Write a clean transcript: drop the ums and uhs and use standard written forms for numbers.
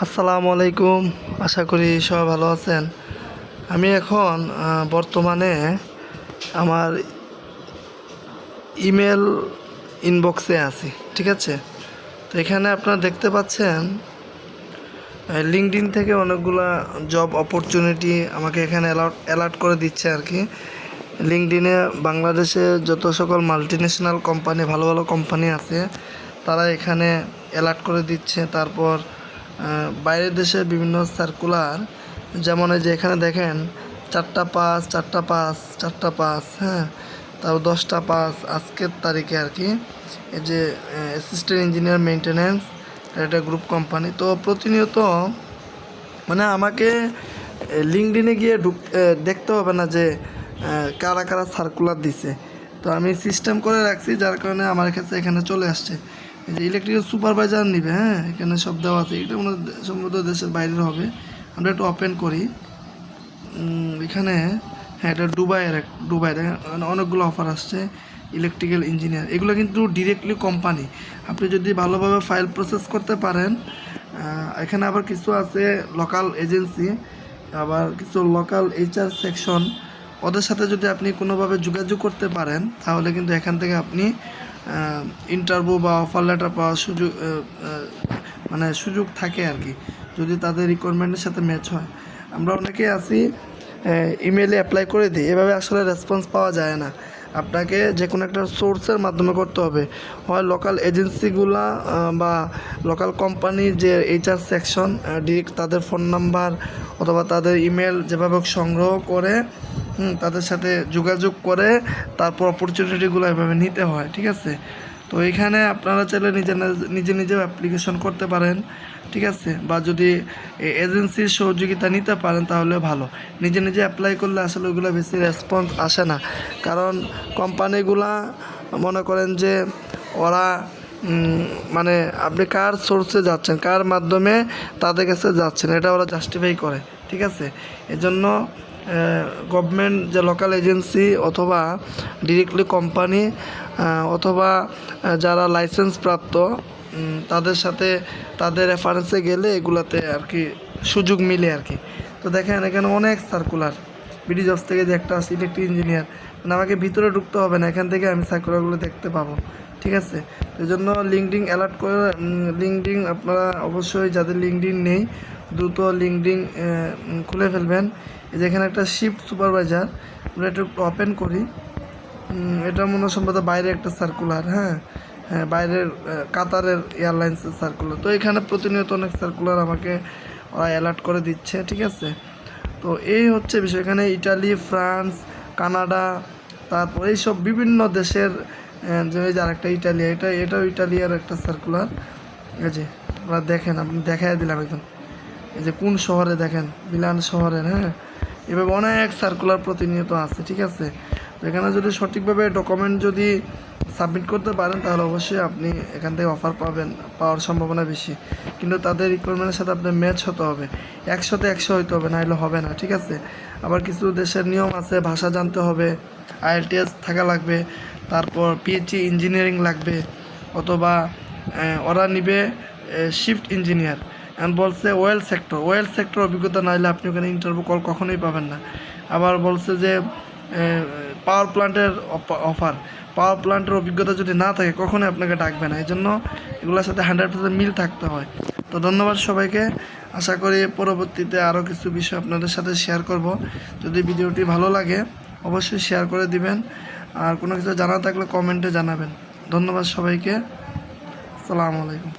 আসসালামু আলাইকুম। আশা করি সবাই ভালো আছেন। আমি এখন বর্তমানে আমার ইমেল ইনবক্সে আছি, ঠিক আছে। তো এখানে আপনারা দেখতে পাচ্ছেন লিঙ্কডইন থেকে অনেকগুলা জব অপরচুনিটি আমাকে এখানে অ্যালার্ট করে দিচ্ছে আর কি। লিঙ্কডইনে বাংলাদেশে যত সকল মাল্টিন্যাশনাল কোম্পানি, ভালো ভালো কোম্পানি আছে, তারা এখানে অ্যালার্ট করে দিচ্ছে। তারপর বাইরের দেশে বিভিন্ন সার্কুলার, যেমন এই যে এখানে দেখেন 4টা 5, 4টা 5, 4টা 5, হ্যাঁ, তারপর 10টা 5 আজকের তারিখে আর কি। এই যে অ্যাসিস্ট্যান্ট ইঞ্জিনিয়ার মেইনটেনেন্স, এটা গ্রুপ কোম্পানি। তো প্রতিনিয়ত মানে আমাকে লিঙ্কডইনে গিয়ে দেখতে হবে না যে কারা কারা সার্কুলার দিছে। তো আমি সিস্টেম করে রাখছি, যার কারণে আমার কাছে এখানে চলে আসছে। এই যে ইলেকট্রিক্যাল সুপারভাইজার নিবে, হ্যাঁ, এখানে সব দেওয়া আছে। এটা মনে সম্ভবত দেশের বাইরের হবে। আমরা একটু ওপেন করি এখানে। হ্যাঁ, এটা দুবাইয়ের মানে অনেকগুলো অফার আসছে। ইলেকট্রিক্যাল ইঞ্জিনিয়ার, এগুলো কিন্তু ডিরেক্টলি কোম্পানি। আপনি যদি ভালোভাবে ফাইল প্রসেস করতে পারেন। এখানে আবার কিছু আছে লোকাল এজেন্সি, আবার কিছু লোকাল HR সেকশন, ওদের সাথে যদি আপনি কোনোভাবে যোগাযোগ করতে পারেন, তাহলে কিন্তু এখান থেকে আপনি ইন্টারভিউ বা অফার লেটার পাওয়ার সুযোগ থাকে আর কি, যদি তাদের রিকোয়ারমেন্টের সাথে ম্যাচ হয়। আমরা অনেকেই আছি ইমেলে অ্যাপ্লাই করে দিই, এভাবে আসলে রেসপন্স পাওয়া যায় না। আপনাকে যে কোনো একটা সোর্সের মাধ্যমে করতে হবে, হয় লোকাল এজেন্সিগুলা বা লোকাল কোম্পানির যে HR সেকশন, ডিরেক্ট তাদের ফোন নাম্বার অথবা তাদের ইমেল যেভাবে সংগ্রহ করে তাদের সাথে যোগাযোগ করে তারপর অপরচুনিটিগুলো এভাবে নিতে হয়, ঠিক আছে। তো এখানে আপনারা চাইলে নিজেও অ্যাপ্লিকেশন করতে পারেন, ঠিক আছে। বা যদি এজেন্সির সহযোগিতা নিতে পারেন তাহলে ভালো। নিজে অ্যাপ্লাই করলে আসলে ওইগুলো বেশি রেসপন্স আসে না, কারণ কোম্পানিগুলা মনে করেন যে ওরা মানে আপনি কার সোর্সে যাচ্ছেন, কার মাধ্যমে তাদের কাছে যাচ্ছেন, এটা ওরা জাস্টিফাই করে, ঠিক আছে। এজন্য গভর্নমেন্ট যে লোকাল এজেন্সি অথবা ডিরেক্টলি কোম্পানি অথবা যারা লাইসেন্স প্রাপ্ত, তাদের সাথে তাদের রেফারেন্সে গেলে এগুলাতে আর কি সুযোগ মিলে আর কি। তো দেখেন এখানে অনেক সার্কুলার, বিডি জবস থেকে যে একটা আছে ইলেকট্রিক ইঞ্জিনিয়ার, মানে আমাকে ভিতরে ঢুকতে হবে না, এখান থেকে আমি সার্কুলারগুলো দেখতে পাবো, ঠিক আছে। এই জন্য লিঙ্কডইন অ্যালার্ট করে, লিঙ্কডইন আপনারা অবশ্যই যাদের লিঙ্কডইন নেই দ্রুত লিঙ্কডইন খুলে ফেলবেন। এই যে এখানে একটা শিফট সুপারভাইজার, আমরা একটু ওপেন করি। এটা মনে সম্ভবত বাইরে একটা সার্কুলার, হ্যাঁ, বাইরের কাতারের এয়ারলাইন্সের সার্কুলার। তো এখানে প্রতিনিয়ত অনেক সার্কুলার আমাকে ওরা অ্যালার্ট করে দিচ্ছে, ঠিক আছে। তো এই হচ্ছে বিষয়। এখানে ইটালি, ফ্রান্স, কানাডা, তারপর এইসব বিভিন্ন দেশের যে আরেকটা ইটালি, এটাও ইটালিয়ার একটা সার্কুলার। এই যে আপনারা দেখেন, আপনি দেখাই দিলাম একদম। এই যে কোন শহরে দেখেন, মিলান শহরের, হ্যাঁ, এভাবে অনেক সার্কুলার প্রতিনিয়ত আছে, ঠিক আছে। এখানে যদি সঠিকভাবে ডকুমেন্ট যদি সাবমিট করতে পারেন তাহলে অবশ্যই আপনি এখান থেকে অফার পাওয়ার সম্ভাবনা বেশি। কিন্তু তাদের রিকোয়ারমেন্টের সাথে আপনার ম্যাচ হতে হবে, 100তে 100 হইতে হবে, নাহলে হবে না, ঠিক আছে। আবার কিছু দেশের নিয়ম আছে, ভাষা জানতে হবে, IELTS থাকা লাগবে, তারপর PhD ইঞ্জিনিয়ারিং লাগবে, অথবা ওরা নিবে শিফট ইঞ্জিনিয়ার। অ্যান্ড বলছে ওয়েল সেক্টর অভিজ্ঞতা না হলে আপনি ওখানে ইন্টারভিউ কল কখনোই পাবেন না। আবার বলছে যে পাওয়ার প্লান্টের অভিজ্ঞতা যদি না থাকে কখনোই আপনাকে ডাকবে না। এই জন্য এগুলোর সাথে 100% মিল থাকতে হয়। তো ধন্যবাদ সবাইকে। আশা করি পরবর্তীতে আরও কিছু বিষয় আপনাদের সাথে শেয়ার করব। যদি ভিডিওটি ভালো লাগে অবশ্যই শেয়ার করে দিবেন, আর কোনো কিছু জানা থাকলে কমেন্টে জানাবেন। ধন্যবাদ সবাইকে। আসসালামু আলাইকুম।